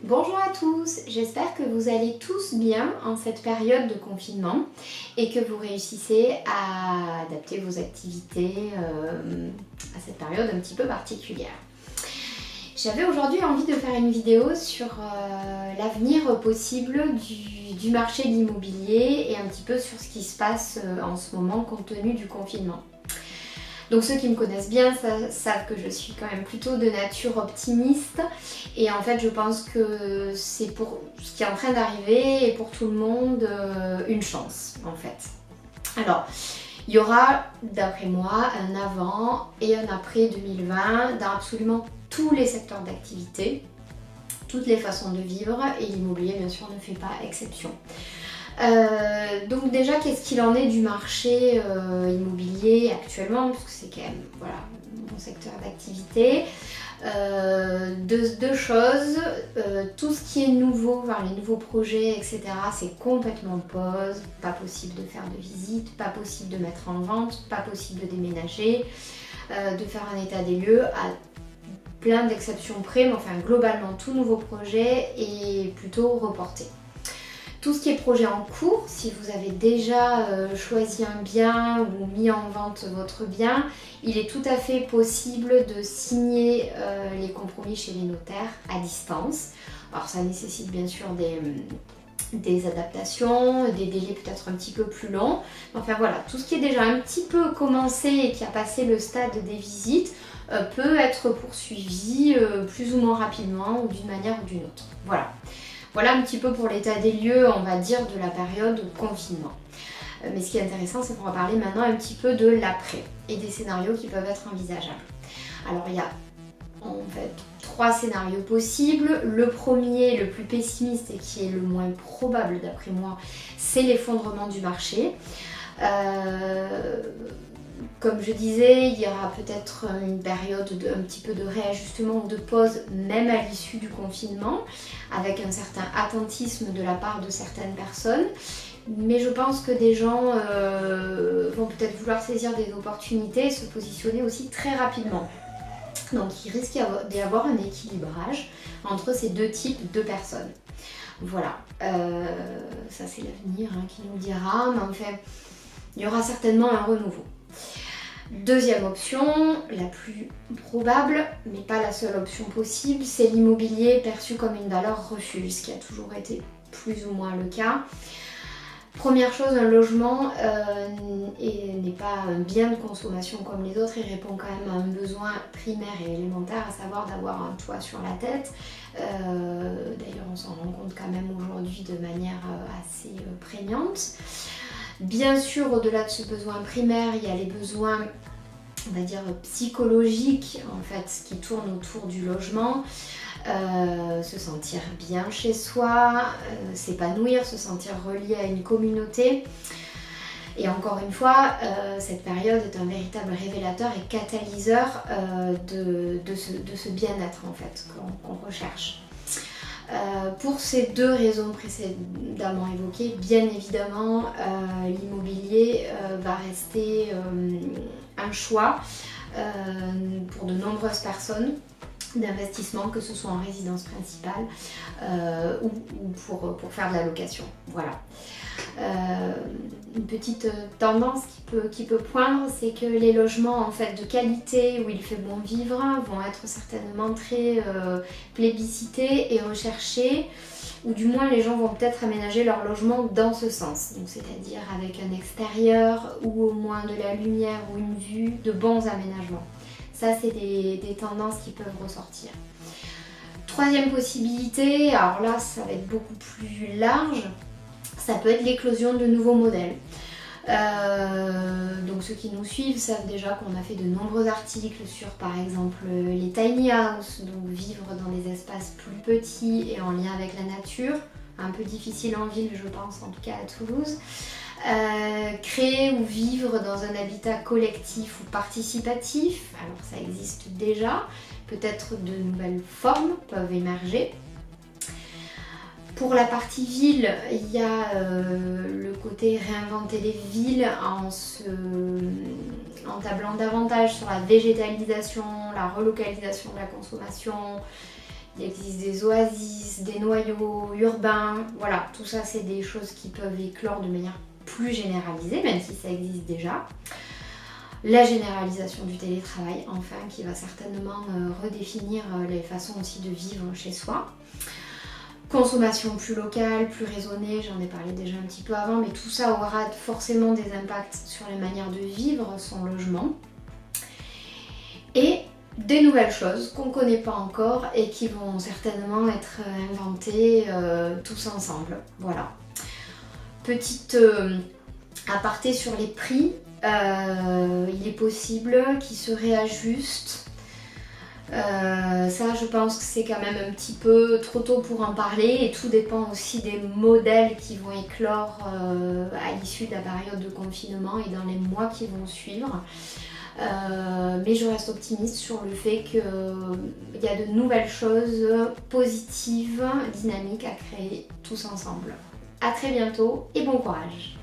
Bonjour à tous, j'espère que vous allez tous bien en cette période de confinement et que vous réussissez à adapter vos activités à cette période un petit peu particulière. J'avais aujourd'hui envie de faire une vidéo sur l'avenir possible du marché de l'immobilier et un petit peu sur ce qui se passe en ce moment compte tenu du confinement. Donc ceux qui me connaissent bien savent que je suis quand même plutôt de nature optimiste et en fait je pense que c'est pour ce qui est en train d'arriver et pour tout le monde une chance en fait. Alors il y aura d'après moi un avant et un après 2020 dans absolument tous les secteurs d'activité, toutes les façons de vivre et l'immobilier bien sûr ne fait pas exception. Donc déjà, qu'est-ce qu'il en est du marché immobilier actuellement, parce que c'est quand même mon secteur d'activité. Deux choses, tout ce qui est nouveau, les nouveaux projets, etc. c'est complètement pause, pas possible de faire de visite, pas possible de mettre en vente, pas possible de déménager, de faire un état des lieux à plein d'exceptions près, mais enfin globalement tout nouveau projet est plutôt reporté. Tout ce qui est projet en cours, si vous avez déjà choisi un bien ou mis en vente votre bien, il est tout à fait possible de signer les compromis chez les notaires à distance. Alors ça nécessite bien sûr des adaptations, des délais peut-être un petit peu plus longs. Enfin voilà, tout ce qui est déjà un petit peu commencé et qui a passé le stade des visites peut être poursuivi plus ou moins rapidement ou d'une manière ou d'une autre. Voilà un petit peu pour l'état des lieux, on va dire, de la période confinement. Mais ce qui est intéressant, c'est qu'on va parler maintenant un petit peu de l'après et des scénarios qui peuvent être envisageables. Alors il y a en fait 3 scénarios possibles. Le premier, le plus pessimiste et qui est le moins probable d'après moi, c'est l'effondrement du marché. Comme je disais, il y aura peut-être une période un petit peu de réajustement ou de pause, même à l'issue du confinement, avec un certain attentisme de la part de certaines personnes. Mais je pense que des gens vont peut-être vouloir saisir des opportunités et se positionner aussi très rapidement. Donc il risque d'y avoir un équilibrage entre ces deux types de personnes. Voilà, ça c'est l'avenir qui nous le dira, mais en fait, il y aura certainement un renouveau. Deuxième option, la plus probable, mais pas la seule option possible, c'est l'immobilier perçu comme une valeur refuge, ce qui a toujours été plus ou moins le cas. Première chose, un logement n'est pas un bien de consommation comme les autres, il répond quand même à un besoin primaire et élémentaire, à savoir d'avoir un toit sur la tête. D'ailleurs, on s'en rend compte quand même aujourd'hui de manière assez prégnante. Bien sûr, au-delà de ce besoin primaire, il y a les besoins, on va dire, psychologiques, en fait, qui tournent autour du logement. Se sentir bien chez soi, s'épanouir, se sentir relié à une communauté. Et encore une fois, cette période est un véritable révélateur et catalyseur de ce bien-être, en fait, qu'on recherche. Pour ces deux raisons précédemment évoquées, bien évidemment, l'immobilier va rester un choix pour de nombreuses personnes d'investissement, que ce soit en résidence principale ou pour faire de la location. Voilà. Une petite tendance qui peut poindre, c'est que les logements en fait de qualité où il fait bon vivre vont être certainement très plébiscités et recherchés, ou du moins les gens vont peut-être aménager leur logement dans ce sens, donc c'est-à-dire avec un extérieur ou au moins de la lumière ou une vue, de bons aménagements. Ça, c'est des tendances qui peuvent ressortir. Troisième possibilité, alors là ça va être beaucoup plus large, ça peut être l'éclosion de nouveaux modèles. Donc ceux qui nous suivent savent déjà qu'on a fait de nombreux articles sur par exemple les tiny house, donc vivre dans des espaces plus petits et en lien avec la nature, un peu difficile en ville je pense, en tout cas à Toulouse. Créer ou vivre dans un habitat collectif ou participatif, alors ça existe déjà, peut-être de nouvelles formes peuvent émerger. Pour la partie ville, il y a le côté réinventer les villes en tablant davantage sur la végétalisation, la relocalisation de la consommation Il existe des oasis, des noyaux urbains, voilà, tout ça c'est des choses qui peuvent éclore de manière plus généralisée, même si ça existe déjà. La généralisation du télétravail, enfin, qui va certainement redéfinir les façons aussi de vivre chez soi. Consommation plus locale, plus raisonnée, j'en ai parlé déjà un petit peu avant, mais tout ça aura forcément des impacts sur les manières de vivre son logement. Et des nouvelles choses qu'on ne connaît pas encore et qui vont certainement être inventées tous ensemble. Voilà. Petite aparté sur les prix, il est possible qu'ils se réajustent. Ça je pense que c'est quand même un petit peu trop tôt pour en parler et tout dépend aussi des modèles qui vont éclore à l'issue de la période de confinement et dans les mois qui vont suivre. Mais je reste optimiste sur le fait qu'il y a de nouvelles choses positives, dynamiques à créer tous ensemble. A très bientôt et bon courage!